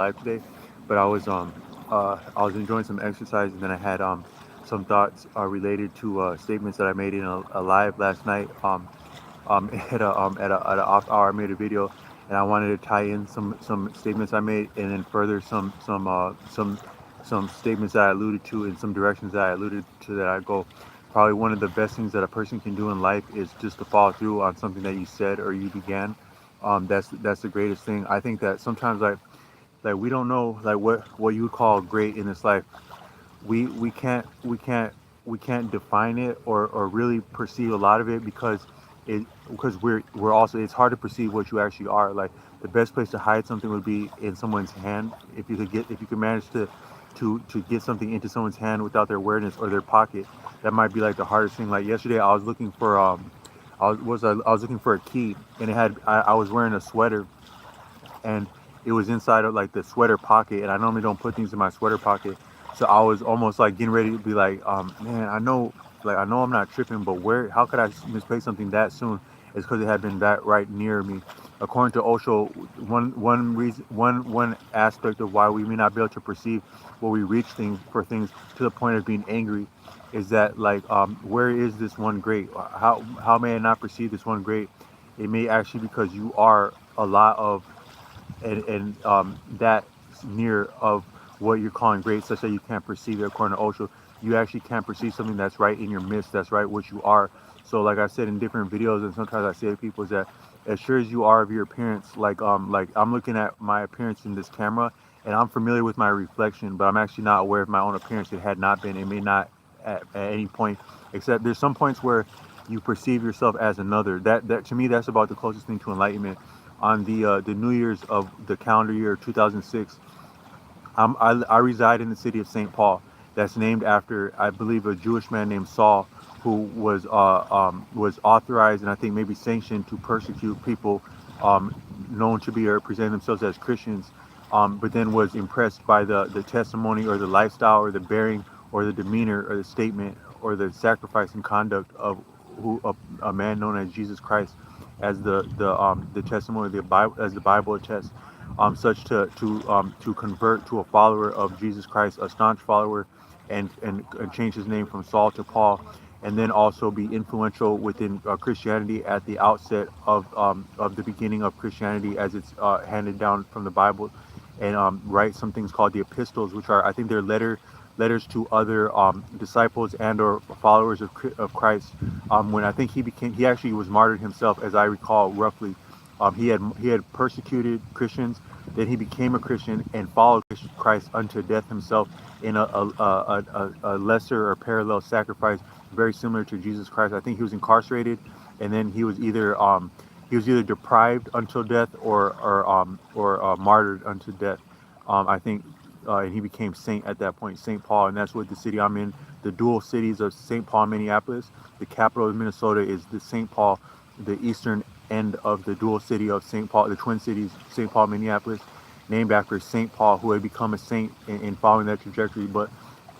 live today, but I was enjoying some exercise, and then I had some thoughts related to statements that I made in a live last night. At a off hour, I made a video, and I wanted to tie in some statements I made, and then further some statements that I alluded to, in some directions that I alluded to, that I go. Probably one of the best things that a person can do in life is just to follow through on something that you said or you began. That's the greatest thing. I think that sometimes, like we don't know, like what you would call great in this life. We can't define it, or really perceive a lot of it, it because we're also, it's hard to perceive what you actually are. Like, the best place to hide something would be in someone's hand. If you could manage to get something into someone's hand without their awareness, or their pocket, that might be like the hardest thing. Like yesterday, I was looking for I was looking for a key, and I was wearing a sweater, and it was inside of like the sweater pocket, and I normally don't put things in my sweater pocket. So I was almost like getting ready to be like, man, I know I'm not tripping, but how could I misplace something that soon? It's because it had been that right near me. According to Osho, one aspect of why we may not be able to perceive where we reach things to the point of being angry, is that, like, where is this one great? How may I not perceive this one great? It may actually, because you are a lot of, and that near of what you're calling great, such that you can't perceive it. According to Osho, you actually can't perceive something that's right in your midst, that's right what you are. So, like I said in different videos, and sometimes I say to people, is that as sure as you are of your appearance, like I'm looking at my appearance in this camera, and I'm familiar with my reflection, but I'm actually not aware of my own appearance. It had not been, it may not at any point, except there's some points where you perceive yourself as another. That to me, that's about the closest thing to enlightenment. On the New Year's of the calendar year 2006, I reside in the city of St. Paul. That's named after, I believe, a Jewish man named Saul, who was authorized, and I think maybe sanctioned, to persecute people known to be, or presenting themselves as Christians, but then was impressed by the testimony, or the lifestyle, or the bearing, or the demeanor, or the statement, or the sacrifice and conduct of a man known as Jesus Christ, as the testimony of the Bible, as the Bible attests, such to convert to a follower of Jesus Christ, a staunch follower, and change his name from Saul to Paul, and then also be influential within Christianity at the outset of the beginning of Christianity, as it's handed down from the Bible, and write some things called the epistles, which are, I think, they're letters to other disciples and or followers of Christ. When I think he actually was martyred himself, as I recall roughly. He had persecuted Christians, then he became a Christian and followed Christ unto death himself, in a lesser or parallel sacrifice, very similar to Jesus Christ. I think he was incarcerated, and then he was either deprived until death, or martyred unto death. I think, and he became saint at that point, Saint Paul, and that's what the city I'm in. The dual cities of Saint Paul and Minneapolis. The capital of Minnesota is the Saint Paul, the eastern end of the dual city of St. Paul, the Twin Cities, St. Paul, Minneapolis, named after St. Paul, who had become a saint in following that trajectory. But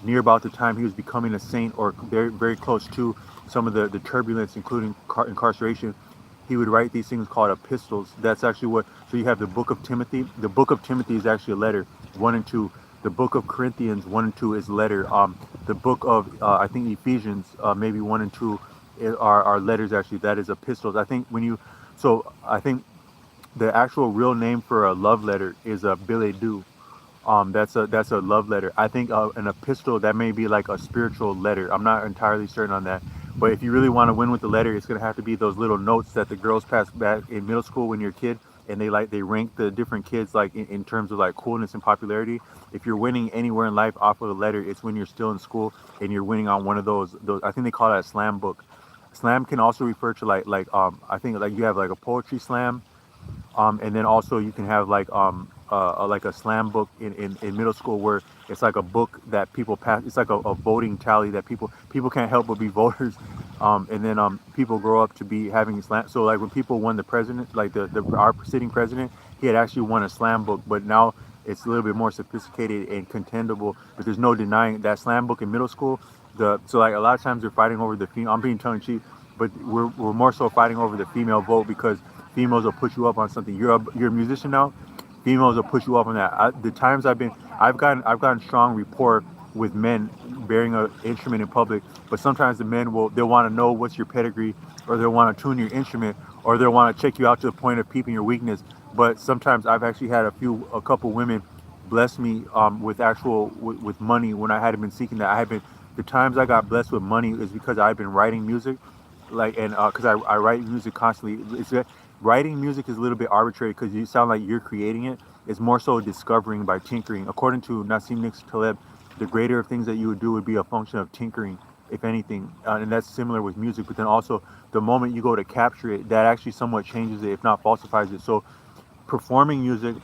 near about the time he was becoming a saint, or very, very close to some of the turbulence, including incarceration, he would write these things called epistles. That's actually so you have the book of Timothy. The book of Timothy is actually a letter, 1 and 2. The book of Corinthians, 1 and 2, is letter. The book of, I think, Ephesians, maybe 1 and 2, are letters, actually. That is epistles. I think the actual real name for a love letter is a billet doux. That's a love letter. I think an epistle, that may be like a spiritual letter. I'm not entirely certain on that. But if you really want to win with the letter, it's gonna have to be those little notes that the girls pass back in middle school when you're a kid, and they rank the different kids, like in terms of like coolness and popularity. If you're winning anywhere in life off of a letter, it's when you're still in school and you're winning on one of those. I think they call that a slam book. Slam can also refer to I think, like, you have like a poetry slam, and then also you can have like a slam book in middle school, where it's like a book that people pass. It's like a voting tally that people can't help but be voters, and then people grow up to be having slam. So, like, when people won the president, like the our sitting president, he had actually won a slam book, but now it's a little bit more sophisticated and contendable. But there's no denying that slam book in middle school. So, like, a lot of times they're fighting over the female. I'm being tongue in cheek, but we're more so fighting over the female vote, because females will put you up on something. You're a musician now. Females will push you up on that. The times I've gotten strong rapport with men bearing an instrument in public, but sometimes the men they'll want to know what's your pedigree, or they'll want to tune your instrument, or they'll want to check you out to the point of peeping your weakness. But sometimes I've actually had a couple women bless me with with money when I hadn't been seeking that. I had been The times I got blessed with money is because I've been writing music, like, and because I write music constantly. Writing music is a little bit arbitrary because you sound like you're creating it. It's more so discovering by tinkering. According to Nassim Nicholas Taleb, the greater of things that you would do would be a function of tinkering, if anything, and that's similar with music. But then also, the moment you go to capture it, that actually somewhat changes it, if not falsifies it. So performing music,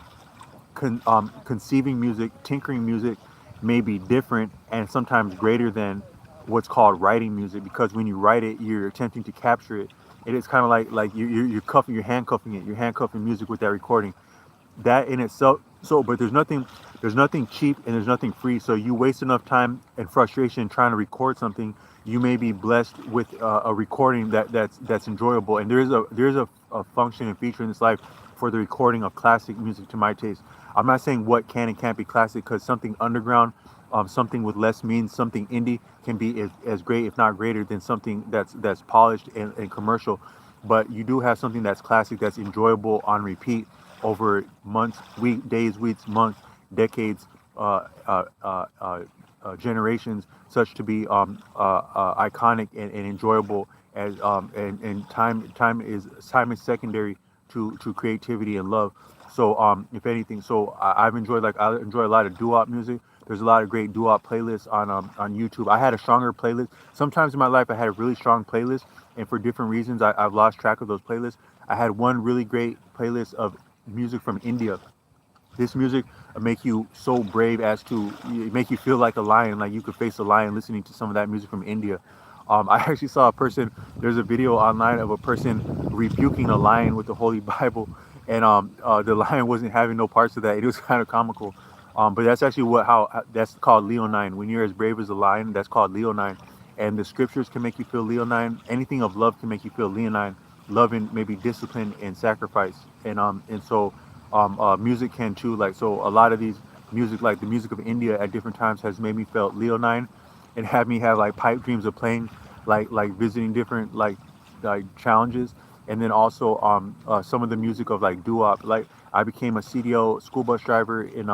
conceiving music, tinkering music may be different and sometimes greater than what's called writing music, because when you write it, you're attempting to capture it. It is kind of like you're handcuffing it. You're handcuffing music with that recording. That in itself. So, but there's nothing cheap and there's nothing free. So you waste enough time and frustration trying to record something, you may be blessed with a recording that's enjoyable. And there is a function and feature in this life for the recording of classic music to my taste. I'm not saying what can and can't be classic, because something underground, something with less means, something indie can be as great, if not greater, than something that's polished and commercial. But you do have something that's classic, that's enjoyable on repeat over months, days, weeks, months, decades, generations, such to be iconic and enjoyable. As and time is secondary to creativity and love. So if anything, I enjoy a lot of doo-wop music. There's a lot of great doo-wop playlists on YouTube. I had a stronger playlist. Sometimes in my life, I had a really strong playlist, and for different reasons, I've lost track of those playlists. I had one really great playlist of music from India. This music make you so brave as to make you feel like a lion, like you could face a lion listening to some of that music from India. I actually saw a person. There's a video online of a person rebuking a lion with the Holy Bible, and the lion wasn't having no parts of that. It was kind of comical. But that's actually that's called leonine. When you're as brave as a lion, that's called leonine. And the scriptures can make you feel leonine. Anything of love can make you feel leonine. Love and maybe discipline and sacrifice. And music can too. Like, so a lot of these music, like the music of India at different times, has made me felt leonine, and had me have like pipe dreams of playing, like visiting different like challenges. And then also some of the music of like doo-wop. Like, I became a CDO school bus driver in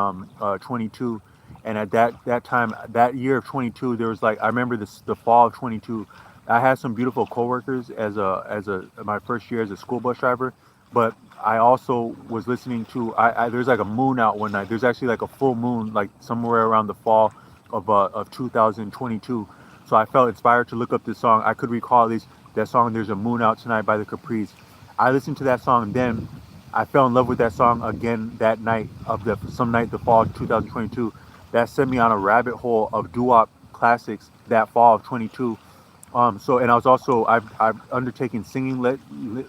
22, and at that time, that year of 22, there was like, I remember the fall of 22. I had some beautiful coworkers as a my first year as a school bus driver, but I also was listening to, there's like a moon out one night. There's actually like a full moon, like somewhere around the fall of 2022. So I felt inspired to look up this song. I could recall at least that song, "There's a Moon Out Tonight" by the Capri's. I listened to that song then. I fell in love with that song again that night of some night, the fall of 2022. That sent me on a rabbit hole of doo-wop classics that fall of 22. And I was also, I've undertaken singing,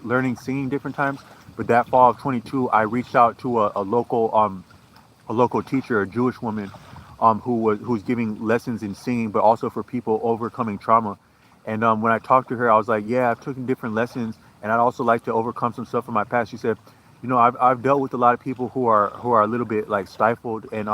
learning singing different times. But that fall of 22, I reached out to a local teacher, a Jewish woman, who's giving lessons in singing, but also for people overcoming trauma. And when I talked to her, I was like, yeah, I've taken different lessons, and I'd also like to overcome some stuff from my past. She said, I've dealt with a lot of people who are a little bit like stifled and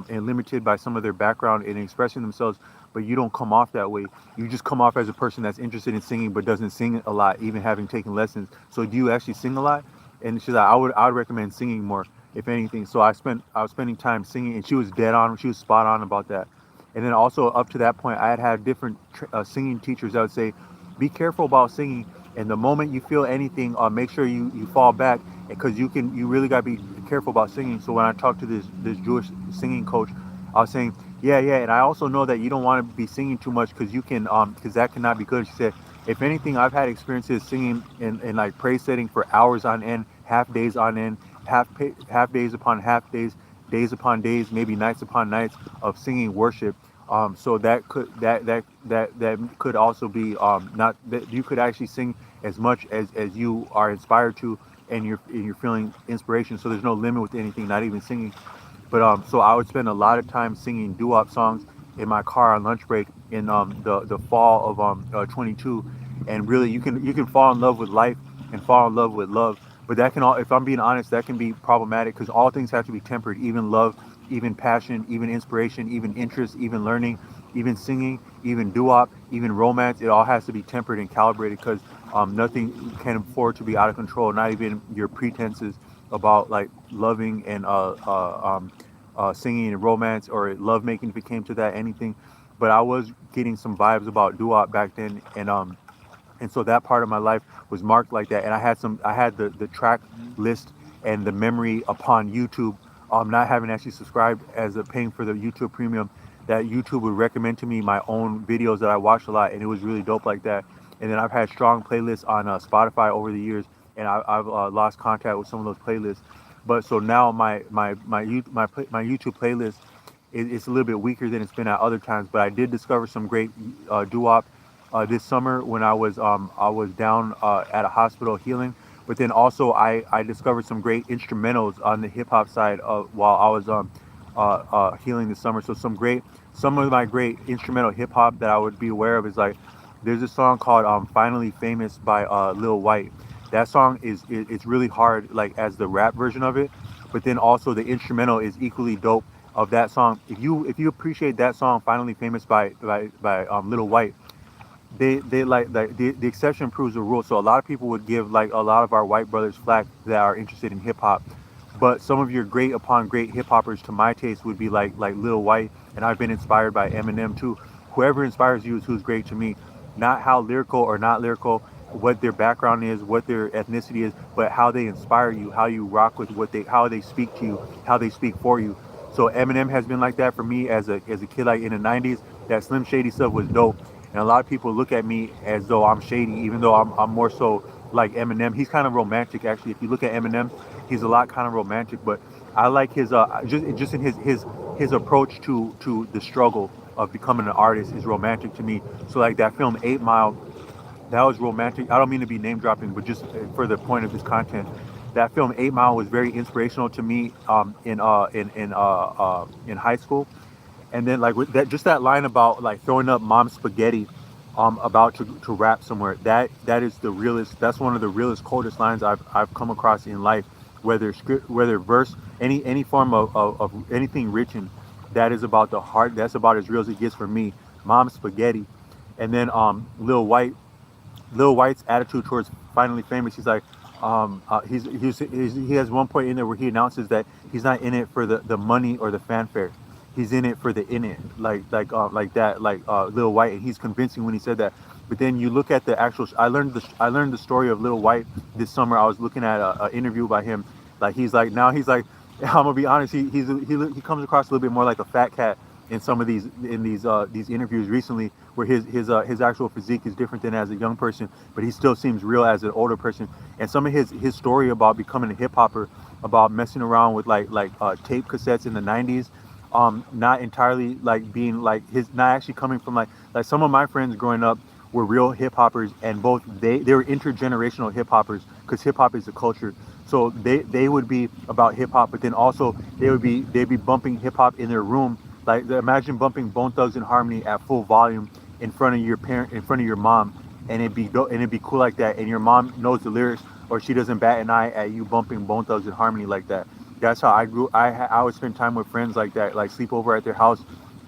limited by some of their background in expressing themselves, but you don't come off that way. You just come off as a person that's interested in singing but doesn't sing a lot, even having taken lessons. So do you actually sing a lot? And she's like, I would recommend singing more, if anything. So I was spending time singing, and she was dead on. She was spot on about that. And then also up to that point, I had different singing teachers that would say, be careful about singing. And the moment you feel anything, make sure you fall back, because you really got to be careful about singing. So when I talked to this Jewish singing coach, I was saying, yeah, and I also know that you don't want to be singing too much, because you can because that cannot be good. She said, if anything, I've had experiences singing in like praise setting for hours on end, half days on end, half days upon half days, days upon days, maybe nights upon nights of singing worship. So that could also be not that you could actually sing as much as you are inspired to, and you're feeling inspiration. So there's no limit with anything, not even singing. But so I would spend a lot of time singing doo-wop songs in my car on lunch break in the fall of 22. And really, you can fall in love with life and fall in love with love, But that can all, if I'm being honest, that can be problematic because all things have to be tempered, even love, even passion, even inspiration, even interest, even learning, even singing, even doo-wop, even romance. It all has to be tempered and calibrated because nothing can afford to be out of control. Not even your pretenses about like loving and singing and romance or love making if it came to that, anything. But I was getting some vibes about doo-wop back then, and so that part of my life was marked like that. And I had the track list and the memory upon YouTube, not having actually subscribed as a paying for the YouTube premium, that YouTube would recommend to me my own videos that I watched a lot, and it was really dope like that. And then I've had strong playlists on Spotify over the years, and I've lost contact with some of those playlists. But so now my YouTube playlist it's a little bit weaker than it's been at other times. But I did discover some great doo-wop this summer when I was down at a hospital healing. But then also I discovered some great instrumentals on the hip hop side while I was healing this summer. So some of my great instrumental hip hop that I would be aware of is like there's a song called "Finally Famous" by Lil White. That song it's really hard like as the rap version of it, but then also the instrumental is equally dope of that song. If you appreciate that song "Finally Famous" by Lil White, they like the exception proves the rule. So a lot of people would give like a lot of our white brothers flack that are interested in hip hop, but some of your great upon great hip hoppers to my taste would be like Lil White, and I've been inspired by Eminem too. Whoever inspires you is who's great to me, not how lyrical or not lyrical, what their background is, what their ethnicity is, but how they inspire you, how you rock with how they speak to you, how they speak for you. So Eminem has been like that for me as a kid, like in the '90s. That Slim Shady stuff was dope, and a lot of people look at me as though I'm shady, even though I'm more so like Eminem. He's kind of romantic, actually. If you look at Eminem, he's a lot kind of romantic, but I like his just in his approach to the struggle of becoming an artist is romantic to me. So like that film 8 Mile, that was romantic. I don't mean to be name dropping, but just for the point of this content, that film 8 Mile was very inspirational to me in high school. And then like with that, just that line about like throwing up mom's spaghetti, about to rap somewhere. That is the realest. That's one of the realest, coldest lines I've come across in life. Whether script, whether verse, any form of anything written, that is about the heart. That's about as real as it gets for me. Mom's spaghetti, and then Lil White's attitude towards Finally Famous. He's like, he has one point in there where he announces that he's not in it for the money or the fanfare. He's in it for the in it, like that, Lil White, and he's convincing when he said that. But then you look at the actual. I learned the story of Lil White this summer. I was looking at a interview by him. Like he's like I'm gonna be honest. He comes across a little bit more like a fat cat in some of these interviews recently, where his actual physique is different than as a young person, but he still seems real as an older person. And some of his story about becoming a hip hopper, about messing around with tape cassettes in the '90s, not entirely like being like his, not actually coming from like some of my friends growing up were real hip hoppers, and both they were intergenerational hip hoppers because hip hop is a culture. So they would be about hip hop, but then also they'd be bumping hip hop in their room. Like imagine bumping Bone Thugs and Harmony at full volume in front of your parent, in front of your mom, and it'd be cool like that. And your mom knows the lyrics, or she doesn't bat an eye at you bumping Bone Thugs and Harmony like that. That's how I grew. I would spend time with friends like that, like sleep over at their house,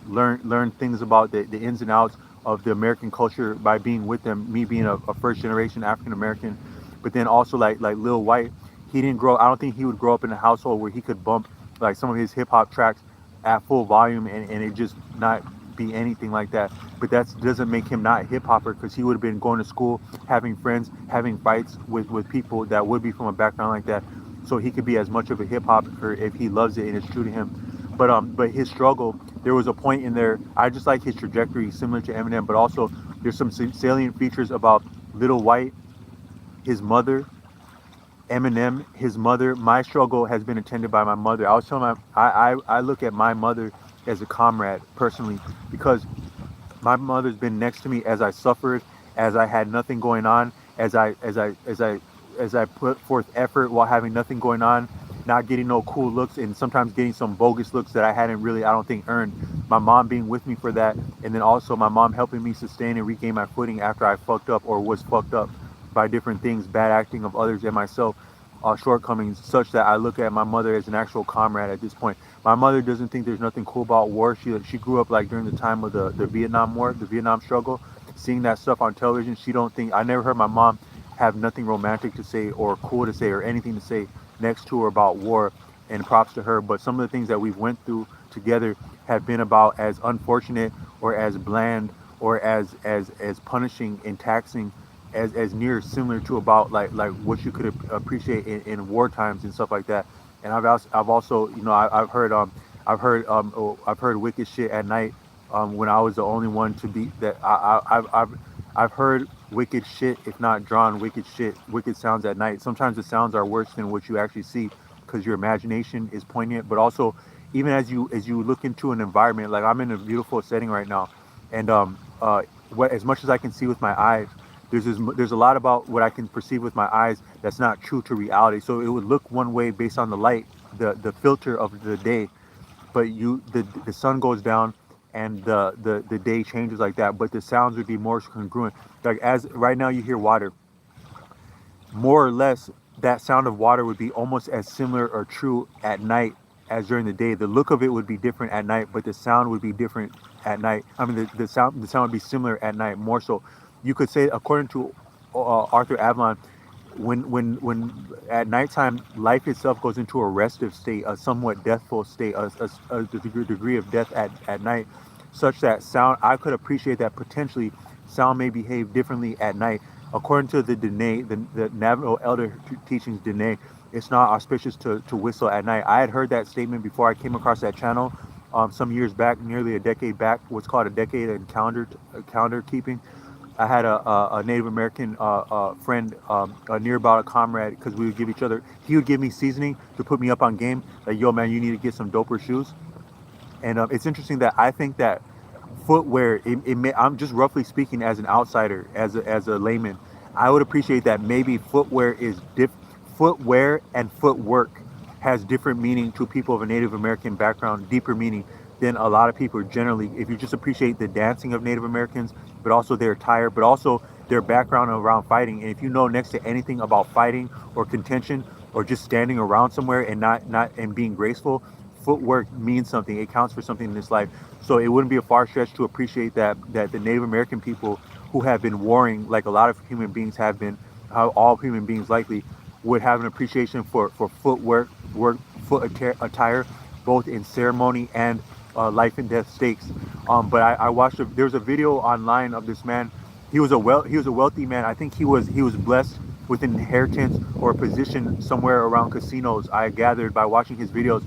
learn things about the ins and outs of the American culture by being with them. Me being a first generation African American, but then also like Lil White, he didn't grow. I don't think he would grow up in a household where he could bump like some of his hip hop tracks at full volume and it just not be anything like that. But that doesn't make him not a hip hopper, because he would have been going to school, having friends, having fights with people that would be from a background like that. So he could be as much of a hip hopper if he loves it and it's true to him. But his struggle, there was a point in there. I just like his trajectory, similar to Eminem, but also there's some salient features about Lil White, his mother, Eminem, his mother. My struggle has been attended by my mother. I was telling I look at my mother as a comrade personally, because my mother's been next to me as I suffered, as I had nothing going on, as I put forth effort while having nothing going on, not getting no cool looks, and sometimes getting some bogus looks that I hadn't really, I don't think, earned. My mom being with me for that, and then also my mom helping me sustain and regain my footing after I fucked up or was fucked up by different things, bad acting of others and myself. shortcomings, such that I look at my mother as an actual comrade at this point. My mother doesn't think there's nothing cool about war. She grew up like during the time of the Vietnam War, the Vietnam struggle, seeing that stuff on television. She don't think, I never heard my mom have nothing romantic to say or cool to say or anything to say next to her about war, and props to her. But some of the things that we've went through together have been about as unfortunate or as bland or as punishing and taxing as near similar to about like what you could appreciate in war times and stuff like that. And I've also, you know, I've heard wicked shit at night, when I was the only one to be that I've heard wicked shit, if not drawn wicked shit, wicked sounds at night. Sometimes the sounds are worse than what you actually see because your imagination is poignant. But also, even as you look into an environment, like I'm in a beautiful setting right now, and what as much as I can see with my eyes, there's a lot about what I can perceive with my eyes that's not true to reality. So it would look one way based on the light, the filter of the day, but the sun goes down and the day changes like that, but the sounds would be more congruent. Like as right now you hear water, more or less that sound of water would be almost as similar or true at night as during the day. The look of it would be different at night, but the sound would be different at night. I mean, the sound would be similar at night more so. You could say, according to Arthur Avalon, when at nighttime, life itself goes into a restive state, a somewhat deathful state, a degree of death at night, such that sound, I could appreciate that potentially sound may behave differently at night. According to the Dene, the Navajo Elder Teachings Dene, it's not auspicious to whistle at night. I had heard that statement before I came across that channel, some years back, nearly a decade back, what's called a decade in calendar keeping. I had a Native American friend, near about a comrade, because we would give each other, he would give me seasoning to put me up on game, like, yo man, you need to get some doper shoes. And it's interesting that I think that footwear, I'm just roughly speaking as an outsider, as a layman, I would appreciate that maybe footwear and footwork has different meaning to people of a Native American background, deeper meaning than a lot of people generally. If you just appreciate the dancing of Native Americans, but also their attire, but also their background around fighting, and if you know next to anything about fighting or contention or just standing around somewhere and not and being graceful, footwork means something. It counts for something in this life. So it wouldn't be a far stretch to appreciate that the Native American people who have been warring, like a lot of human beings have been, how all human beings likely would have an appreciation for footwork, attire, both in ceremony and life and death stakes. But I watched there was a video online of this man. He was a wealthy man. I think he was blessed with an inheritance or a position somewhere around casinos, I gathered by watching his videos.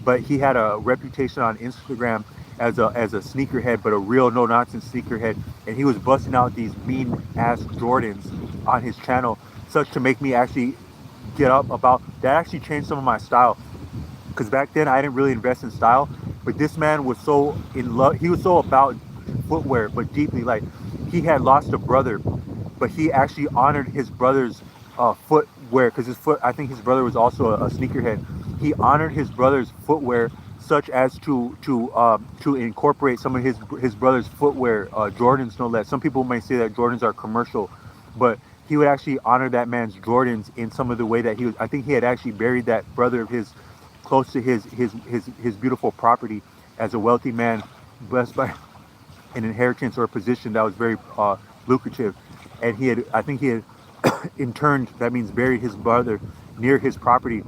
But he had a reputation on Instagram as a sneakerhead, but a real no nonsense sneakerhead, and he was busting out these mean ass Jordans on his channel, such to make me actually get up about that. Actually changed some of my style, because back then I didn't really invest in style, but this man was so in love. He was so about footwear, but deeply, like, he had lost a brother, but he actually honored his brother's footwear, because I think his brother was also a sneakerhead. He honored his brother's footwear, such as to incorporate some of his brother's footwear, Jordans no less. Some people may say that Jordans are commercial, but he would actually honor that man's Jordans in some of the way that he was. I think he had actually buried that brother of his close to his beautiful property, as a wealthy man blessed by an inheritance or a position that was very lucrative. And I think he had interned, that means buried, his brother near his property,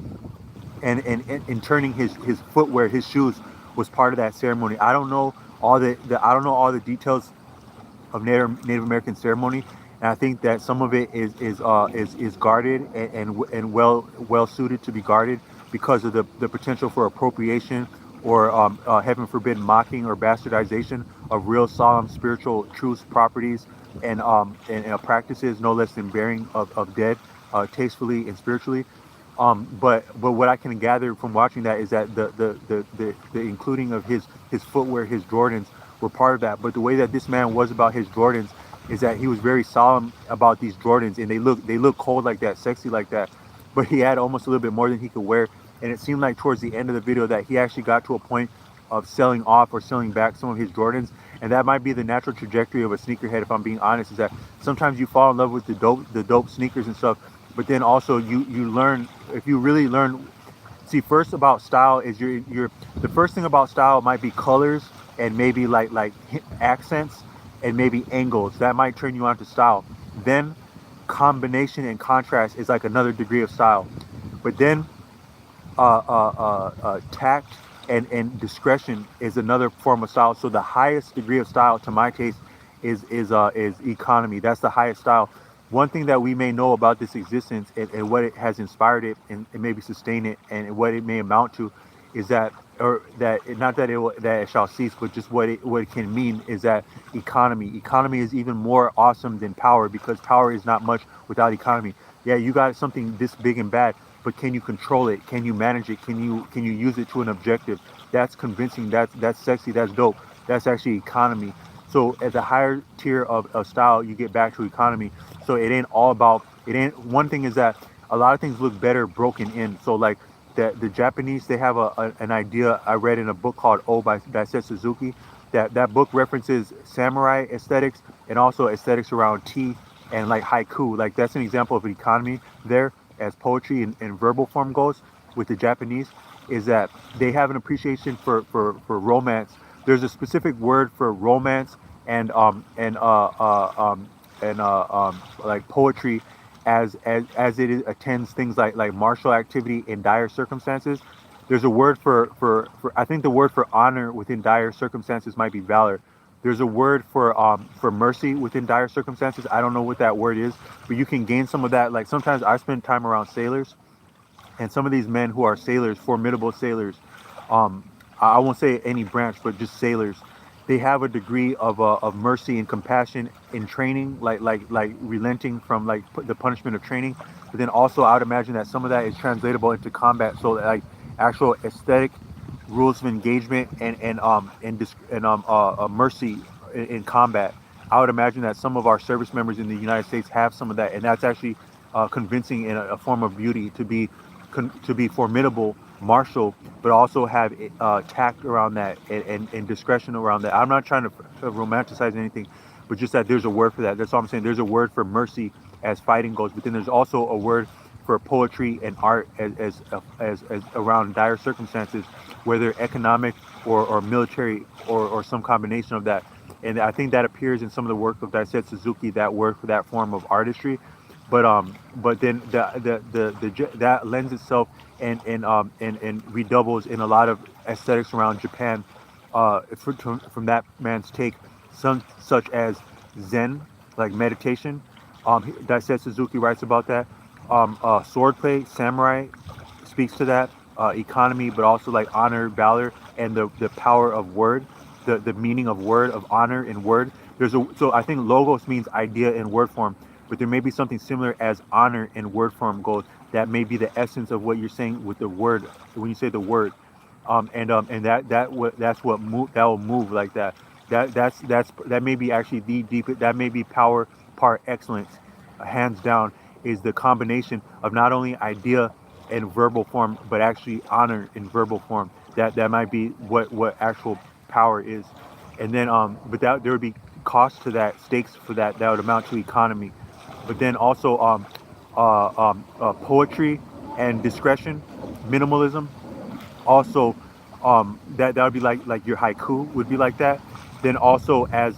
and interning his footwear, his shoes, was part of that ceremony. I don't know all the details of Native American ceremony, and I think that some of it is guarded and well suited to be guarded because of the potential for appropriation or heaven forbid mocking or bastardization of real solemn spiritual truths, properties, and practices, no less than burying of dead tastefully and spiritually. But what I can gather from watching that is that the including of his footwear, his Jordans, were part of that. But the way that this man was about his Jordans is that he was very solemn about these Jordans, and they look cold like that, sexy like that. But he had almost a little bit more than he could wear, and it seemed like towards the end of the video that he actually got to a point of selling off or selling back some of his Jordans. And that might be the natural trajectory of a sneakerhead, if I'm being honest, is that sometimes you fall in love with the dope sneakers and stuff, but then also you learn, if you really learn. See, first about style is your the first thing about style might be colors and maybe accents and maybe angles that might turn you on to style. Then combination and contrast is like another degree of style. But then tact and discretion is another form of style. So the highest degree of style, to my taste, is economy. That's the highest style. One thing that we may know about this existence and what it has inspired it and maybe sustained it and what it may amount to is that, or that not that that it shall cease, but just what it can mean is that economy. Economy is even more awesome than power because power is not much without economy. Yeah, you got something this big and bad, but can you control it? Can you manage it? Can you use it to an objective? That's convincing. That's sexy. That's dope. That's actually economy. So at the higher tier of style, you get back to economy. So it ain't all about it. Ain't one thing is that a lot of things look better broken in. So like the Japanese, they have an idea I read in a book called Oh by Daisetsu Suzuki. That book references samurai aesthetics and also aesthetics around tea and like haiku. Like that's an example of economy there as poetry in verbal form goes with the Japanese, is that they have an appreciation for romance. There's a specific word for romance and like poetry as it attends things like martial activity in dire circumstances. There's a word for I think the word for honor within dire circumstances might be valor. There's a word for mercy within dire circumstances. I don't know what that word is, but you can gain some of that. Like sometimes I spend time around sailors, and some of these men who are sailors, formidable sailors, I won't say any branch, but just sailors, they have a degree of mercy and compassion in training, like relenting from like the punishment of training. But then also, I would imagine that some of that is translatable into combat. So like actual aesthetic rules of engagement and mercy in combat. I would imagine that some of our service members in the United States have some of that, and that's actually convincing in a form of beauty to be formidable, martial, but also have tact around that and discretion around that. I'm not trying to romanticize anything, but just that there's a word for that. That's all I'm saying. There's a word for mercy as fighting goes, but then there's also a word for poetry and art as around dire circumstances, whether economic or military or some combination of that. And I think that appears in some of the work of Daisetsu Suzuki, that word for that form of artistry. But then that lends itself and redoubles in a lot of aesthetics around Japan, from that man's take, some such as Zen, like meditation. Daisetsu Suzuki writes about that. Swordplay, samurai, speaks to that. Economy, but also like honor, valor, and the power of word, the meaning of word, of honor in word. So I think logos means idea in word form, but there may be something similar as honor in word form goes. That may be the essence of what you're saying with the word when you say the word, and that's what that will move like that. That may be actually the deep. That may be power par excellence, hands down, is the combination of not only idea in verbal form, but actually honor in verbal form. That might be what actual power is. And then but that there would be cost to that, stakes for that would amount to economy. But then also poetry and discretion, minimalism. Also, that would be like your haiku would be like that. Then also as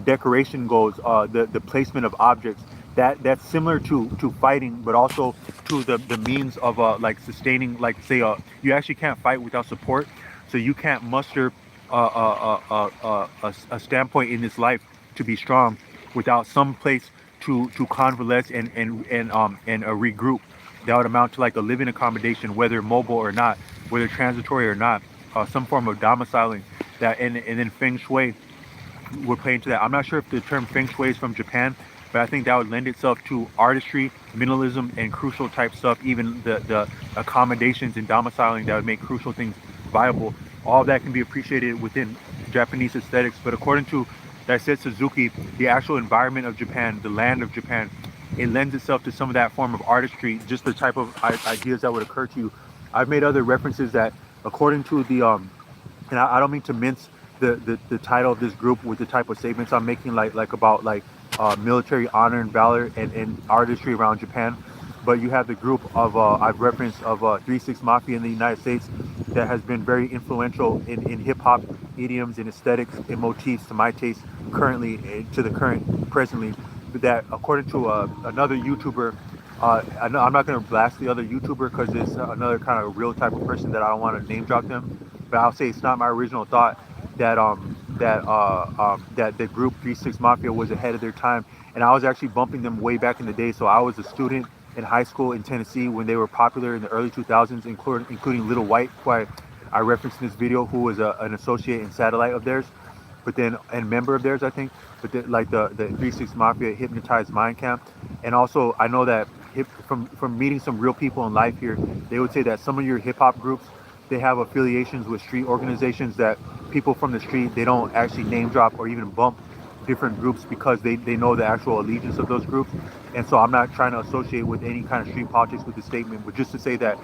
decoration goes, the placement of objects, that's similar to fighting, but also to the means of like sustaining. Like say you actually can't fight without support, so you can't muster a standpoint in this life to be strong without some place to convalesce and regroup. That would amount to like a living accommodation, whether mobile or not, whether transitory or not, some form of domiciling. That and then feng shui would play into that. I'm not sure if the term feng shui is from Japan, but I think that would lend itself to artistry, minimalism, and crucial type stuff. Even the accommodations and domiciling that would make crucial things viable. All of that can be appreciated within Japanese aesthetics. But according to Daisetsu Suzuki, the actual environment of Japan, the land of Japan, it lends itself to some of that form of artistry, just the type of ideas that would occur to you. I've made other references that, according to the and I don't mean to mince the title of this group with the type of statements I'm making, like about like military honor and valor and artistry around Japan. But you have the group of I've referenced of 3 6 Mafia in the United States that has been very influential in hip hop idioms and aesthetics and motifs to my taste currently to the current presently. But that according to another YouTuber, I'm not going to blast the other YouTuber because it's another kind of real type of person that I don't want to name drop them. But I'll say it's not my original thought that the group 3 6 Mafia was ahead of their time, and I was actually bumping them way back in the day. So I was a student in high school in Tennessee when they were popular in the early 2000s, including Little White, who I referenced in this video, who was an associate and satellite of theirs, but then and member of theirs, I think. But like the 3 6 Mafia hypnotized mind camp, and also I know that from meeting some real people in life here, they would say that some of your hip hop groups, they have affiliations with street organizations that people from the street, they don't actually name drop or even bump different groups because they know the actual allegiance of those groups. And so I'm not trying to associate with any kind of street politics with the statement, but just to say that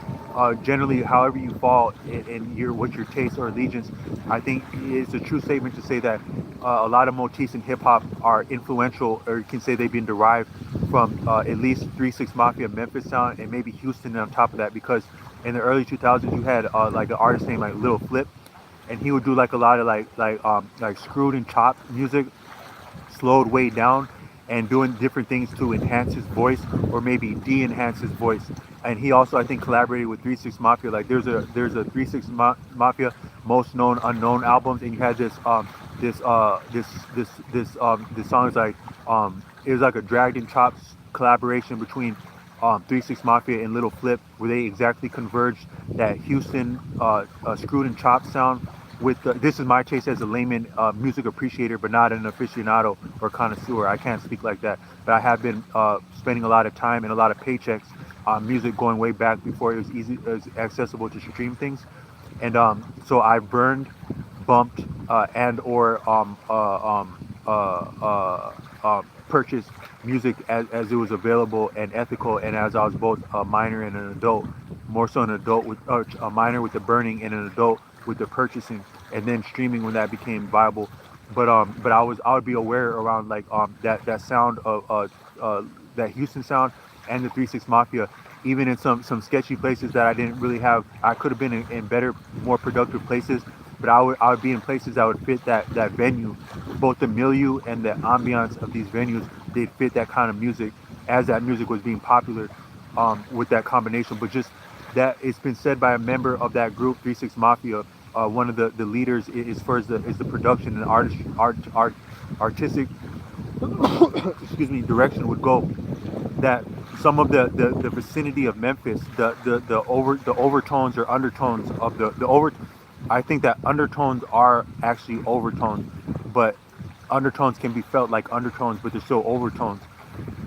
generally, however you fall in your what your taste or allegiance, I think it's a true statement to say that a lot of motifs in hip hop are influential, or you can say they've been derived from at least 3 6 Mafia, Memphis sound, and maybe Houston on top of that, because in the early 2000s you had like an artist named like Lil Flip, and he would do like a lot of like screwed and chopped music, slowed way down, and doing different things to enhance his voice or maybe de-enhance his voice. And he also, I think, collaborated with 3 6 Mafia. Like there's a 3 6 Mafia most known unknown albums, and you had this song is like it was like a dragged and chopped collaboration between 3 6 Mafia and Little Flip, where they exactly converged that Houston screwed and chopped sound with this is my taste as a layman music appreciator, but not an aficionado or connoisseur. I can't speak like that, but I have been spending a lot of time and a lot of paychecks on music going way back before it was easy, it was accessible to stream things. And so I burned, bumped, and or purchased music as it was available and ethical, and as I was both a minor and an adult, more so an adult with a minor with the burning and an adult with the purchasing, and then streaming when that became viable. But I would be aware around like that sound of that Houston sound and the 3 6 Mafia, even in some sketchy places that I didn't really have. I could have been in better, more productive places, but I would be in places that would fit that venue, both the milieu and the ambiance of these venues. They'd fit that kind of music as that music was being popular with that combination. But just that it's been said by a member of that group 3 6 Mafia, one of the leaders is first is the production and artistic excuse me direction would go that some of the vicinity of Memphis, the overtones or undertones of the over, I think that undertones are actually overtones, but undertones can be felt like undertones, but they're still overtones.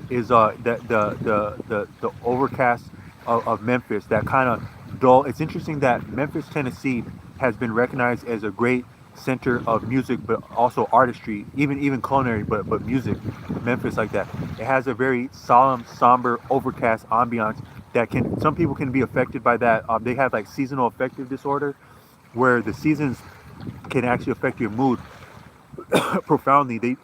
Is the overcast of Memphis, that kind of dull. It's interesting that Memphis, Tennessee, has been recognized as a great center of music, but also artistry, even culinary, but music. Memphis like that. It has a very solemn, somber, overcast ambiance that can some people can be affected by that. They have like seasonal affective disorder, where the seasons can actually affect your mood profoundly. They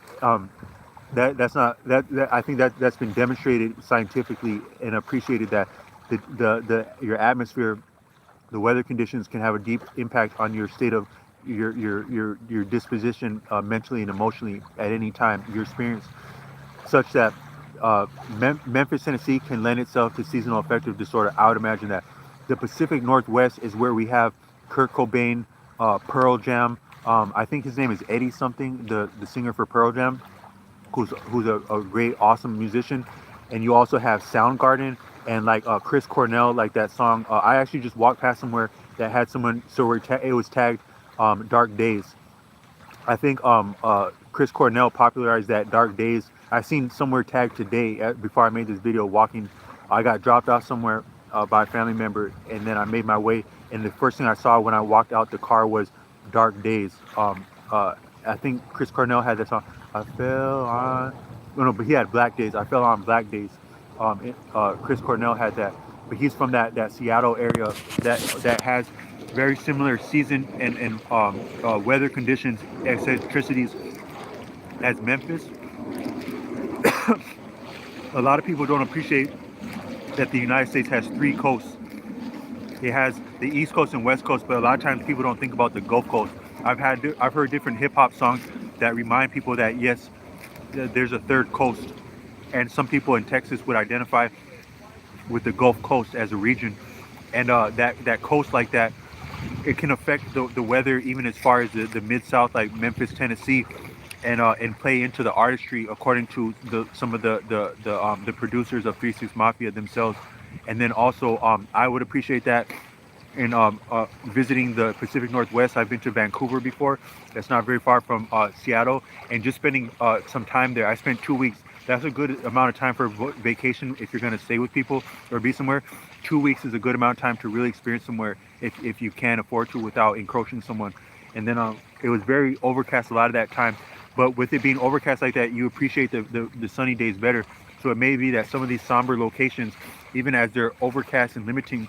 that's not that I think that's been demonstrated scientifically and appreciated that the your atmosphere, the weather conditions can have a deep impact on your state of your disposition mentally and emotionally at any time, your experience, such that Memphis, Tennessee can lend itself to seasonal affective disorder. I would imagine that the Pacific Northwest is where we have Kurt Cobain, Pearl Jam. I think his name is Eddie something, the singer for Pearl Jam, who's a great, awesome musician. And you also have Soundgarden and like Chris Cornell, like that song. I actually just walked past somewhere that had someone, so it was tagged Dark Days. I think Chris Cornell popularized that Dark Days. I seen somewhere tagged today before I made this video walking. I got dropped off somewhere by a family member, and then I made my way. And the first thing I saw when I walked out the car was Dark Days. I think Chris Cornell had that song. I fell on. No, but he had Black Days. I fell on Black Days. Chris Cornell had that, but he's from that Seattle area that has very similar season and weather conditions, eccentricities as Memphis. A lot of people don't appreciate that the United States has three coasts. It has the East Coast and West Coast, but a lot of times people don't think about the Gulf Coast. I've heard different hip hop songs that remind people that yes, there's a third coast, and some people in Texas would identify with the Gulf Coast as a region, and that coast like that, it can affect the weather even as far as the mid South, like Memphis, Tennessee, and play into the artistry according to some of the producers of 3 6 Mafia themselves. And then also I would appreciate that in visiting the Pacific Northwest. I've been to Vancouver before. That's not very far from Seattle, and just spending some time there. I spent 2 weeks. That's a good amount of time for vacation if you're going to stay with people or be somewhere. 2 weeks is a good amount of time to really experience somewhere if you can afford to without encroaching someone. And then it was very overcast a lot of that time, but with it being overcast like that, you appreciate the sunny days better. So it may be that some of these somber locations, even as they're overcast and limiting,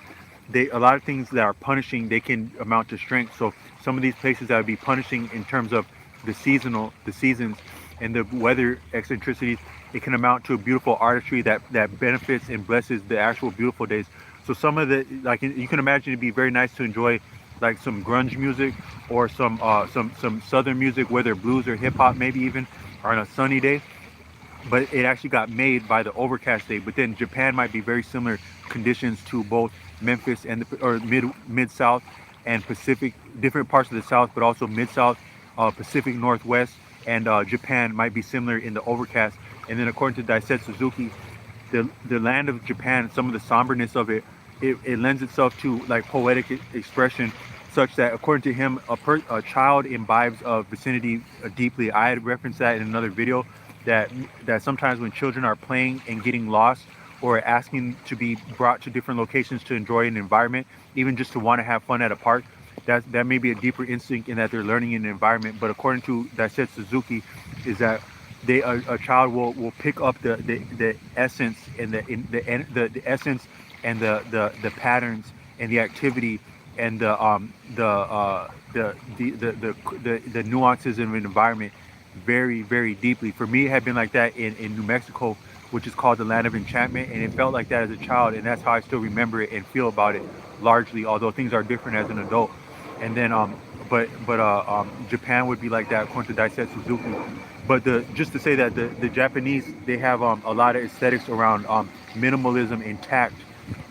a lot of things that are punishing, they can amount to strength. So some of these places that would be punishing in terms of the seasons and the weather eccentricities, it can amount to a beautiful artistry that benefits and blesses the actual beautiful days. So some of the, like, you can imagine it'd be very nice to enjoy like some grunge music or some southern music, whether blues or hip hop maybe even, on a sunny day. But it actually got made by the overcast day. But then Japan might be very similar conditions to both Memphis and or mid South and Pacific, different parts of the South, but also mid South, Pacific Northwest, and Japan might be similar in the overcast. And then according to Daisetsu Suzuki, the land of Japan, some of the somberness of it lends itself to like poetic expression, such that according to him, a child imbibes of vicinity deeply. I had referenced that in another video, that sometimes when children are playing and getting lost or asking to be brought to different locations to enjoy an environment, even just to want to have fun at a park, that may be a deeper instinct in that they're learning in an environment. But according to Daisetsu Suzuki, is that a child will pick up the essence and the essence and the patterns and the activity and the nuances of an environment very, very deeply. For me, it had been like that in New Mexico, which is called the Land of Enchantment, and it felt like that as a child, and that's how I still remember it and feel about it largely, although things are different as an adult. And then Japan would be like that according to Daisetsu Suzuki. But just to say that the Japanese, they have a lot of aesthetics around minimalism intact,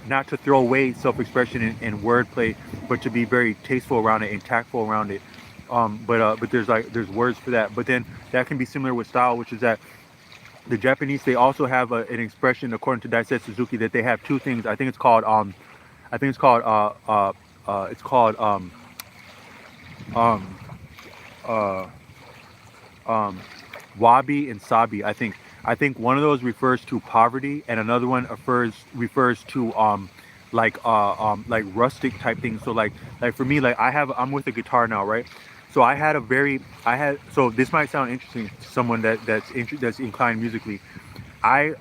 not to throw away self-expression and wordplay, but to be very tasteful around it and tactful around it. But there's words for that. But then that can be similar with style, which is that the Japanese, they also have an expression according to Daisetsu Suzuki that they have two things. I think it's called wabi and sabi. I think one of those refers to poverty, and another one refers to like rustic type things. So like for me, like I'm with a guitar now, right? So so this might sound interesting to someone that's inclined musically. I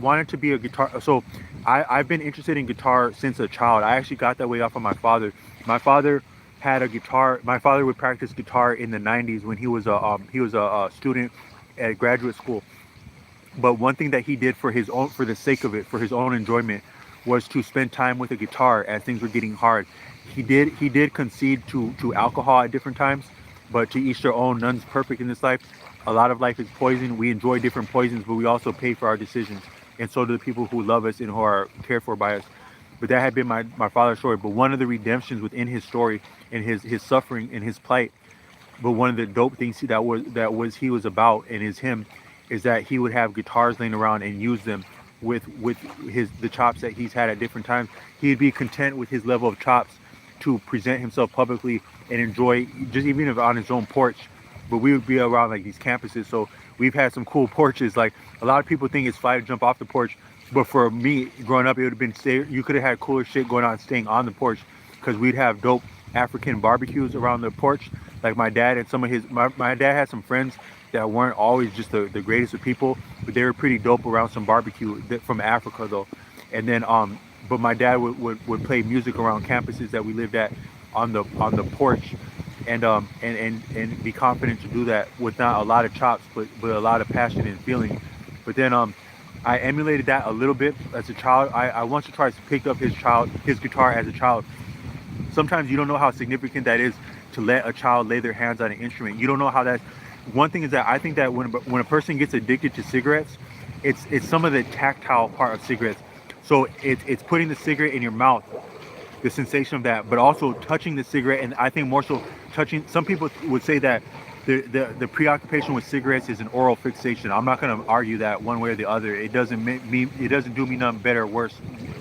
wanted to be a guitar. So I've been interested in guitar since a child. I actually got that way off of my father. My father had a guitar. My father would practice guitar in the 90s when he was a student at graduate school. But one thing that he did for the sake of it, for his own enjoyment, was to spend time with a guitar as things were getting hard. He did concede to alcohol at different times, but to each their own. None's perfect in this life. A lot of life is poison. We enjoy different poisons, but we also pay for our decisions, and so do the people who love us and who are cared for by us. But that had been my father's story. But one of the redemptions within his story and his suffering and his plight, but one of the dope things he was about and is him, is that he would have guitars laying around and use them with the chops that he's had at different times. He'd be content with his level of chops to present himself publicly and enjoy, just even if on his own porch. But we would be around like these campuses, so we've had some cool porches. Like a lot of people think it's fly to jump off the porch, but for me growing up, it would have been you could have had cooler shit going on staying on the porch, because we'd have dope African barbecues around the porch. Like my dad and some of my dad had some friends that weren't always just the greatest of people, but they were pretty dope around some barbecue from Africa though. And then but my dad would play music around campuses that we lived at on the porch, and be confident to do that with not a lot of chops, but a lot of passion and feeling. But then I emulated that a little bit as a child. I once or twice picked up his guitar as a child. Sometimes you don't know how significant that is to let a child lay their hands on an instrument. You don't know how that. One thing is that I think that when a person gets addicted to cigarettes, it's some of the tactile part of cigarettes. So it's putting the cigarette in your mouth, the sensation of that, but also touching the cigarette, and I think more so touching. Some people would say that the preoccupation with cigarettes is an oral fixation. I'm not going to argue that one way or the other. It doesn't do me none better or worse.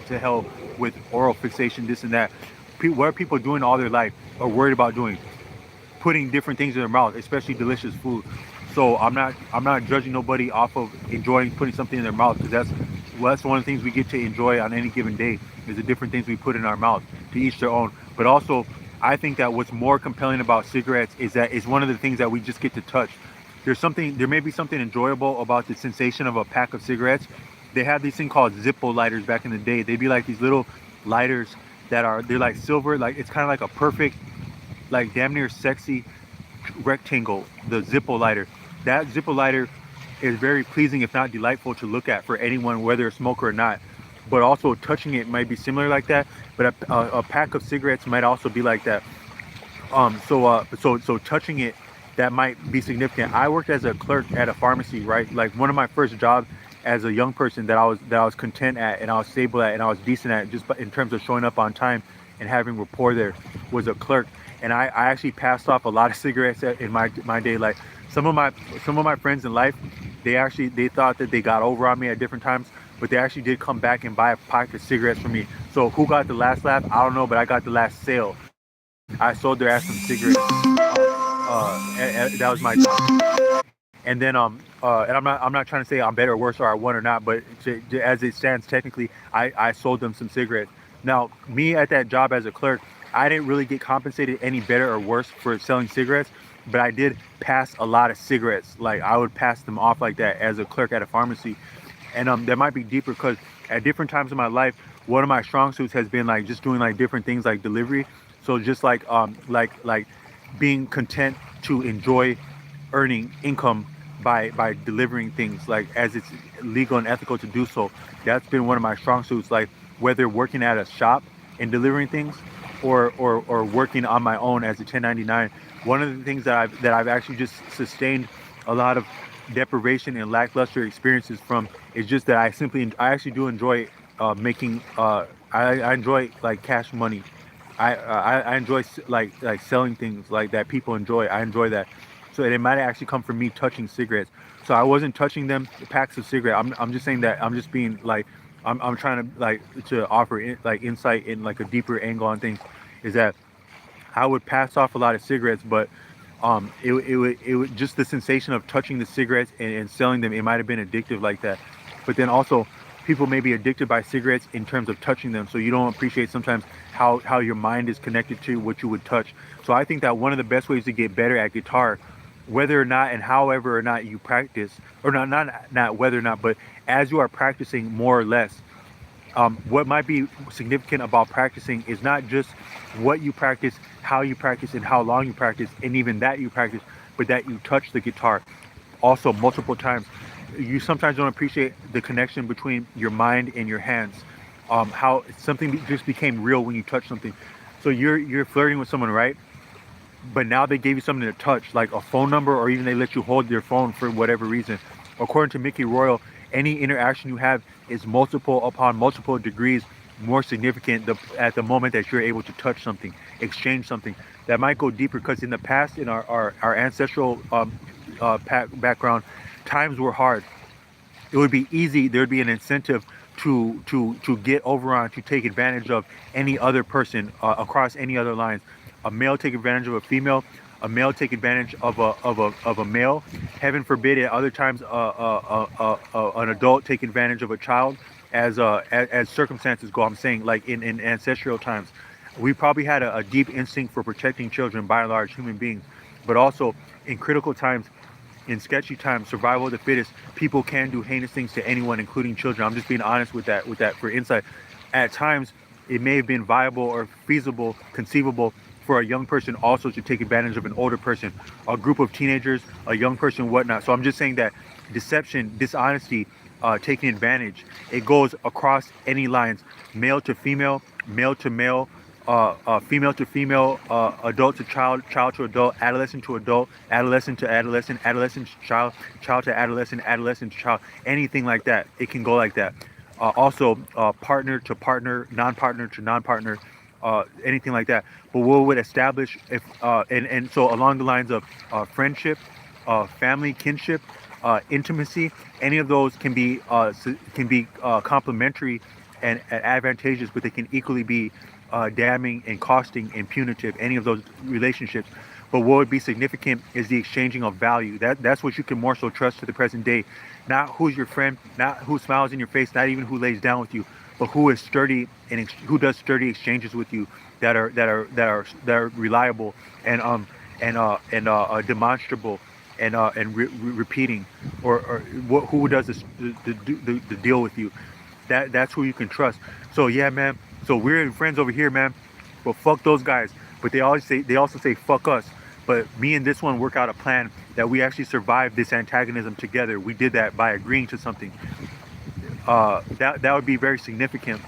To hell with oral fixation, this and that. What are people doing all their life or worried about doing? Putting different things in their mouth, especially delicious food. So I'm not judging nobody off of enjoying putting something in their mouth, because that's one of the things we get to enjoy on any given day, is the different things we put in our mouth. To each their own. But also, I think that what's more compelling about cigarettes is that it's one of the things that we just get to touch. There may be something enjoyable about the sensation of a pack of cigarettes. They had these thing called Zippo lighters back in the day. They'd be like these little lighters they're like silver, like it's kind of like a perfect, like damn near sexy rectangle, the Zippo lighter. That Zippo lighter is very pleasing, if not delightful, to look at for anyone, whether a smoker or not. But also touching it might be similar like that. But a pack of cigarettes might also be like that. So touching it, that might be significant. I worked as a clerk at a pharmacy, right? Like one of my first jobs as a young person that I was content at, and I was stable at, and I was decent at, just in terms of showing up on time and having rapport there, was a clerk. And I actually passed off a lot of cigarettes in my day. Like some of my friends in life, they thought that they got over on me at different times, but they actually did come back and buy a pack of cigarettes from me. So who got the last laugh? I don't know, but I got the last sale. I sold their ass some cigarettes. And that was my job. And then and I'm not trying to say I'm better or worse or I won or not, but as it stands technically, I sold them some cigarettes. Now me at that job as a clerk, I didn't really get compensated any better or worse for selling cigarettes, but I did pass a lot of cigarettes. Like I would pass them off like that as a clerk at a pharmacy. And that might be deeper because at different times in my life, one of my strong suits has been like just doing like different things like delivery. So just like being content to enjoy earning income by delivering things, like as it's legal and ethical to do so. That's been one of my strong suits, like whether working at a shop and delivering things or working on my own as a 1099. One of the things that I've actually just sustained a lot of deprivation and lackluster experiences from is just that I actually do enjoy making I enjoy like cash money. I enjoy like selling things like that people enjoy. I enjoy that. So it might actually come from me touching cigarettes. So I wasn't touching them packs of cigarettes. I'm just saying that I'm just being like I'm trying to to offer insight in like a deeper angle on things. Is that I would pass off a lot of cigarettes, but it would just the sensation of touching the cigarettes and selling them. It might have been addictive like that. But then also, people may be addicted by cigarettes in terms of touching them. So you don't appreciate sometimes how your mind is connected to what you would touch. So I think that one of the best ways to get better at guitar, whether or not and however or not you practice, or not whether or not, but as you are practicing more or less, what might be significant about practicing is not just what you practice, how you practice, and how long you practice, and even that you practice, but that you touch the guitar also multiple times. You sometimes don't appreciate the connection between your mind and your hands. How something just became real when you touch something. So you're flirting with someone, right? But now they gave you something to touch, like a phone number, or even they let you hold their phone for whatever reason. According to Mickey Royal, any interaction you have is multiple upon multiple degrees more significant at the moment that you're able to touch something, exchange something. That might go deeper because in the past, in our ancestral background, times were hard. It would be easy. There would be an incentive to get over on, to take advantage of any other person across any other lines. A male take advantage of a female. A male take advantage of a male. Heaven forbid, at other times, an adult take advantage of a child. As circumstances go, I'm saying, like in ancestral times, we probably had a deep instinct for protecting children, by and large, human beings. But also in critical times, in sketchy times, survival of the fittest, people can do heinous things to anyone, including children. I'm just being honest with that for insight. At times, it may have been viable or feasible, conceivable for a young person also to take advantage of an older person, a group of teenagers, a young person, whatnot. So I'm just saying that deception, dishonesty, taking advantage. It goes across any lines, male to male, female to female, adult to child, child to adult, adolescent to adolescent, adolescent to child, child to adolescent, adolescent to child, anything like that. It can go like that. Also, partner to partner, non-partner to non-partner, anything like that. But what would establish if and so along the lines of friendship, family, kinship, intimacy, any of those can be complementary and advantageous, but they can equally be damning and costing and punitive. Any of those relationships. But what would be significant is the exchanging of value. That's what you can more so trust to the present day. Not who's your friend, not who smiles in your face, not even who lays down with you, but who is sturdy and who does sturdy exchanges with you that are reliable and demonstrable and repeating, or who does the deal with you. That's who you can trust. So yeah, man. So we're friends over here, man. But fuck those guys. But they also say fuck us. But me and this one work out a plan that we actually survived this antagonism together. We did that by agreeing to something. That would be very significant.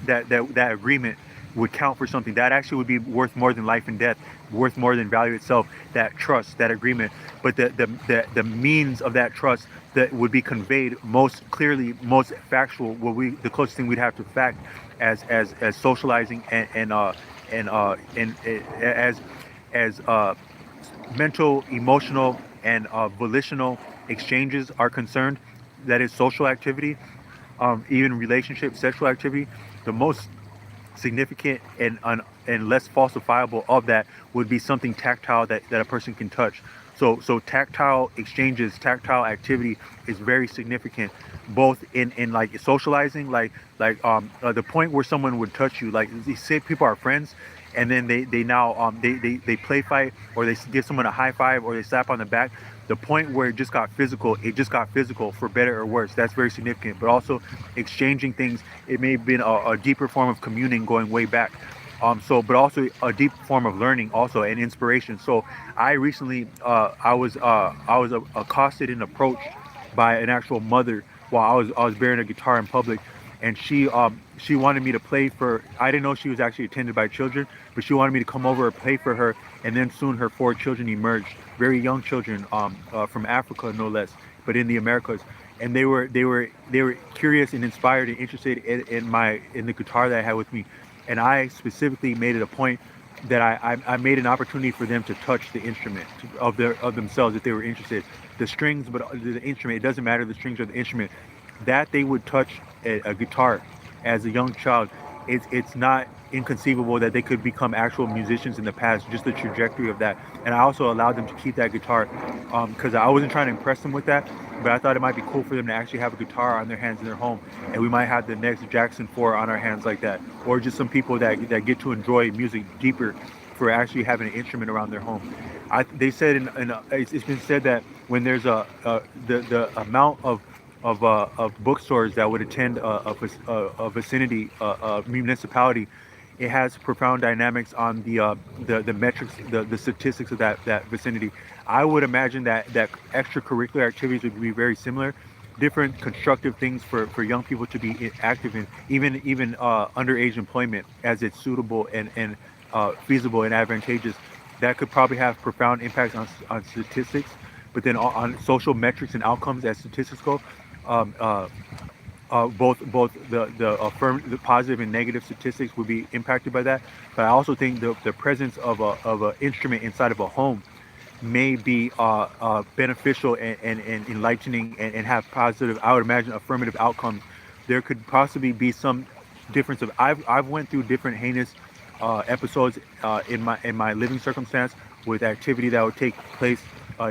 That agreement would count for something. That actually would be worth more than life and death, worth more than value itself. That trust, that agreement. But the means of that trust that would be conveyed most clearly, most factual, the closest thing we'd have to fact as socializing and as mental, emotional, and volitional exchanges are concerned. That is social activity, even relationship, sexual activity. The most significant and less falsifiable of that would be something tactile that a person can touch. So tactile exchanges, tactile activity is very significant, both in like socializing, like the point where someone would touch you, like you say people are friends, and then they play fight, or they give someone a high five, or they slap on the back. The point where it just got physical for better or worse. That's very significant. But also exchanging things, it may have been a deeper form of communing going way back. But also a deep form of learning, also, and inspiration. So I recently, I was accosted and approached by an actual mother while I was bearing a guitar in public, and she wanted me to play for. I didn't know she was actually attended by children, but she wanted me to come over and play for her. And then soon her 4 children emerged, very young children, from Africa no less, but in the Americas. And they were curious and inspired and interested in the guitar that I had with me. And I specifically made it a point that I made an opportunity for them to touch the instrument of themselves if they were interested. The strings, but the instrument, it doesn't matter the strings or the instrument. That they would touch a guitar as a young child, it's not inconceivable that they could become actual musicians in the past, just the trajectory of that. And I also allowed them to keep that guitar because I wasn't trying to impress them with that, but I thought it might be cool for them to actually have a guitar on their hands in their home, and we might have the next Jackson 4 on our hands like that, or just some people that get to enjoy music deeper for actually having an instrument around their home. They said it's been said that when there's the amount of bookstores that would attend a vicinity, a municipality, it has profound dynamics on the metrics, the statistics of that vicinity. I would imagine that extracurricular activities would be very similar, different constructive things for young people to be active in, even underage employment as it's suitable and feasible and advantageous. That could probably have profound impacts on statistics, but then on social metrics and outcomes as statistics go. Both the positive and negative statistics would be impacted by that. But I also think the presence of an instrument inside of a home may be beneficial and enlightening and have positive, I would imagine, affirmative outcomes. There could possibly be some difference of I've went through different heinous episodes in my living circumstance with activity that would take place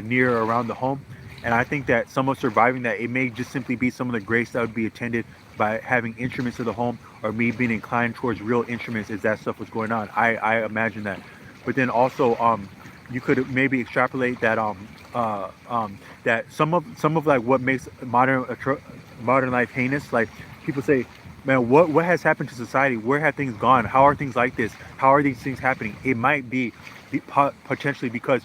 near or around the home. And I think that some of surviving that, it may just simply be some of the grace that would be attended by having instruments in the home, or me being inclined towards real instruments as that stuff was going on. I imagine that. But then also, you could maybe extrapolate that that some of like what makes modern life heinous. Like people say, man, what has happened to society? Where have things gone? How are things like this? How are these things happening? It might be potentially because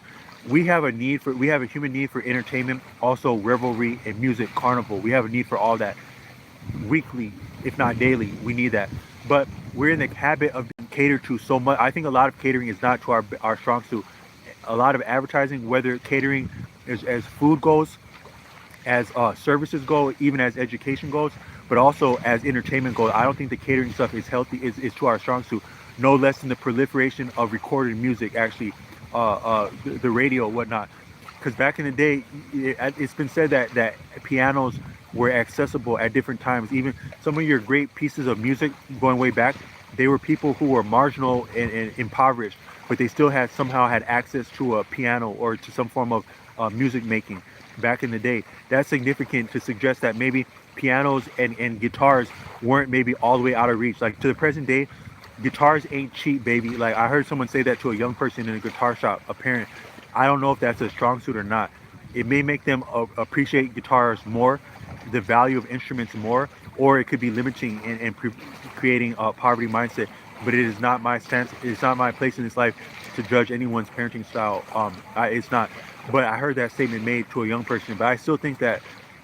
we have a human need for entertainment, also revelry and music, carnival. We have a need for all that weekly, if not daily. We need that, but we're in the habit of being catered to so much. I think a lot of catering is not to our strong suit. A lot of advertising, whether catering is as food goes, as services go, even as education goes, but also as entertainment goes. I don't think the catering stuff is healthy. Is to our strong suit. No less than the proliferation of recorded music, actually, the radio, whatnot. Because back in the day, it's been said that pianos were accessible at different times. Even some of your great pieces of music going way back, they were people who were marginal and impoverished, but they still had somehow had access to a piano or to some form of music making back in the day. That's significant to suggest that maybe pianos and guitars weren't maybe all the way out of reach. Like to the present day, guitars ain't cheap, baby. Like I heard someone say that to a young person in a guitar shop, a parent. I don't know if that's a strong suit or not. It may make them appreciate guitars more, the value of instruments more, or it could be limiting and creating a poverty mindset. But it is not my stance. It's not my place in this life to judge anyone's parenting style. It's not. But I heard that statement made to a young person. But I still think that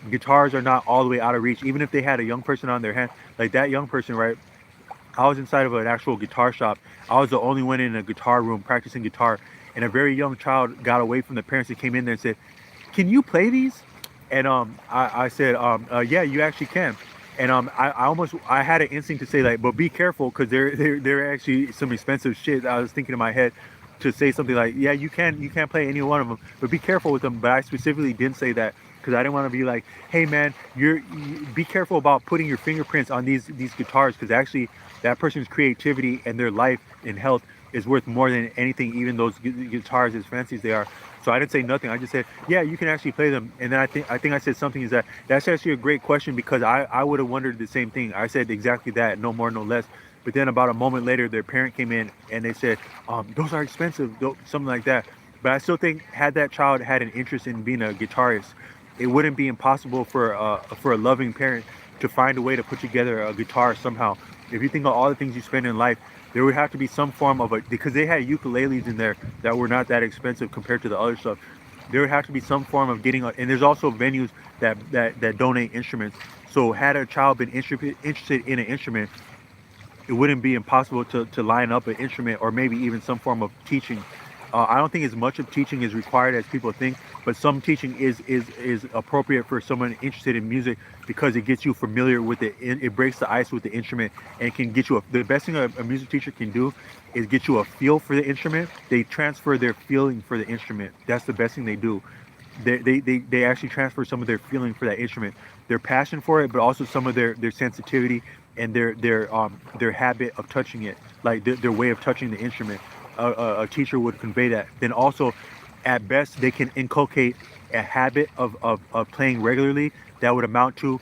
guitars are not all the way out of reach. Even if they had a young person on their hand, like that young person, right? I was inside of an actual guitar shop. I was the only one in a guitar room practicing guitar, and a very young child got away from the parents and came in there and said, "Can you play these?" And I said, "Yeah, you actually can." And I had an instinct to say like, "But be careful, because they're actually some expensive shit." I was thinking in my head to say something like, "Yeah, you can't play any one of them, but be careful with them." But I specifically didn't say that because I didn't want to be like, "Hey man, be careful about putting your fingerprints on these guitars, because actually that person's creativity and their life and health is worth more than anything, even those guitars as fancy as they are." So I didn't say nothing. I just said, "Yeah, you can actually play them." And then I think I said something is that's actually a great question, because I would have wondered the same thing. I said exactly that, no more, no less. But then about a moment later, their parent came in and they said, "Those are expensive," something like that. But I still think had that child had an interest in being a guitarist, it wouldn't be impossible for a loving parent to find a way to put together a guitar somehow. If you think of all the things you spend in life, there would have to be some form of because they had ukuleles in there that were not that expensive compared to the other stuff. There would have to be some form of and there's also venues that donate instruments. So had a child been interested in an instrument, it wouldn't be impossible to line up an instrument, or maybe even some form of teaching. I don't think as much of teaching is required as people think, but some teaching is appropriate for someone interested in music, because it gets you familiar with it. It breaks the ice with the instrument, and it can get you the best thing a music teacher can do is get you a feel for the instrument. They transfer their feeling for the instrument. That's the best thing they do. They actually transfer some of their feeling for that instrument, their passion for it, but also some of their sensitivity and their habit of touching it, like their way of touching the instrument. A teacher would convey that. Then also, at best, they can inculcate a habit of playing regularly that would amount to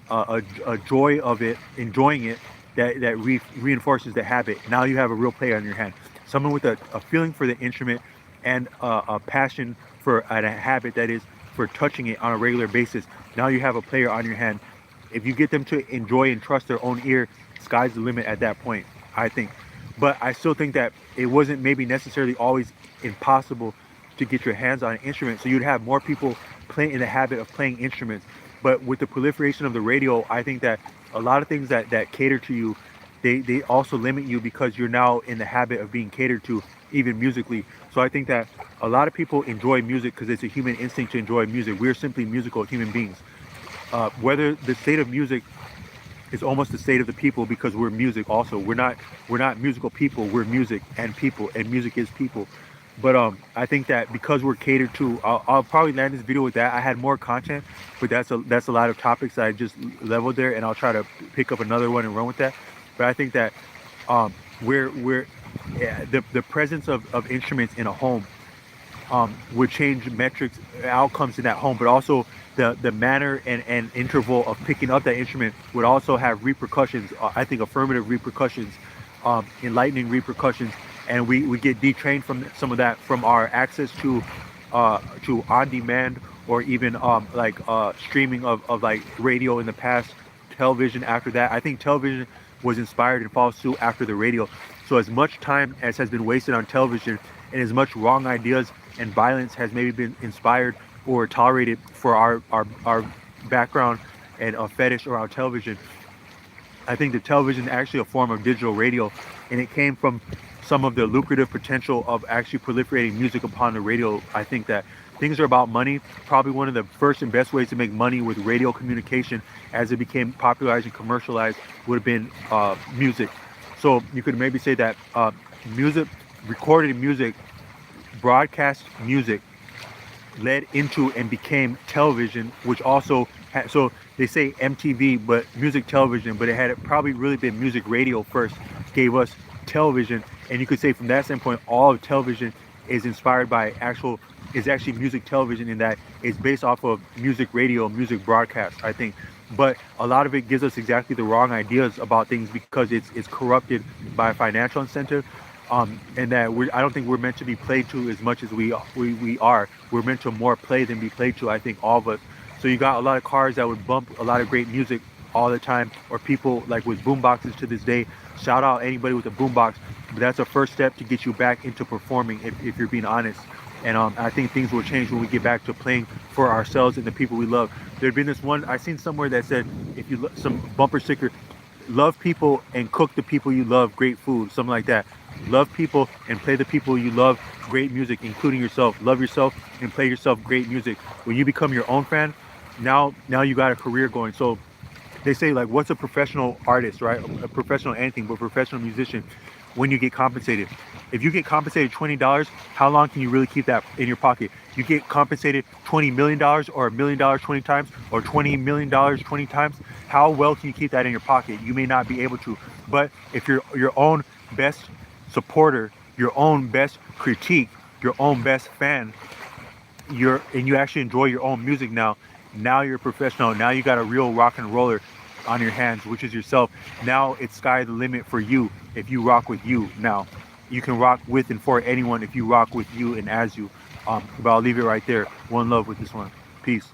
a joy of it, enjoying it, that reinforces the habit. Now you have a real player on your hand. Someone with a feeling for the instrument and a passion for a habit that is for touching it on a regular basis. Now you have a player on your hand. If you get them to enjoy and trust their own ear, sky's the limit at that point, I think. But I still think that it wasn't maybe necessarily always impossible to get your hands on an instrument. So you'd have more people playing in the habit of playing instruments. But with the proliferation of the radio, I think that a lot of things that cater to you, they also limit you, because you're now in the habit of being catered to, even musically. So I think that a lot of people enjoy music because it's a human instinct to enjoy music. We're simply musical human beings. Whether the state of music is almost the state of the people, because we're music also. We're not musical people. We're music and people, and music is people. But I think that because we're catered to, I'll probably land this video with that. I had more content, but that's a lot of topics that I just leveled there, and I'll try to pick up another one and run with that. But I think that we're yeah, the presence of instruments in a home would change metrics, outcomes in that home, but also the manner and interval of picking up that instrument would also have repercussions. I think affirmative repercussions, enlightening repercussions, and we get detrained from some of that from our access to on demand, or even streaming of like radio in the past, television after that. I think television was inspired and follows suit after the radio. So as much time as has been wasted on television, and as much wrong ideas and violence has maybe been inspired or tolerated for our background and a fetish around television. I think the television is actually a form of digital radio, and it came from some of the lucrative potential of actually proliferating music upon the radio. I think that things are about money. Probably one of the first and best ways to make money with radio communication as it became popularized and commercialized would have been music. So you could maybe say that music, recorded music, broadcast music led into and became television, which also had, so they say MTV, but music television, but it had probably really been music radio first, gave us television. And you could say from that standpoint, all of television is inspired by is actually music television, in that it's based off of music radio, music broadcast, I think. But a lot of it gives us exactly the wrong ideas about things because it's corrupted by financial incentive. And that I don't think we're meant to be played to as much as we are. We're meant to more play than be played to, I think, all of us. So you got a lot of cars that would bump a lot of great music all the time, or people like with boom boxes to this day. Shout out anybody with a boom box, but that's a first step to get you back into performing, if you're being honest. And I think things will change when we get back to playing for ourselves and the people we love. There'd been this one I seen somewhere that said, if you some bumper sticker, love people and cook the people you love great food, something like that. Love people and play the people you love great music, including yourself. Love yourself and play yourself great music. When you become your own fan, now you got a career going. So they say, like, what's a professional artist, right? A professional anything, but professional musician, when you get compensated. If you get compensated $20, how long can you really keep that in your pocket? You get compensated $20 million or $1 million 20 times, or $20 million 20 times. How well can you keep that in your pocket? You may not be able to. But if you're your own best supporter, your own best critique, your own best fan, and you actually enjoy your own music now you're a professional. Now you got a real rock and roller on your hands, which is yourself. Now it's sky the limit for you if you rock with you. Now you can rock with and for anyone if you rock with you and as you. But I'll leave it right there. One love with this one. Peace.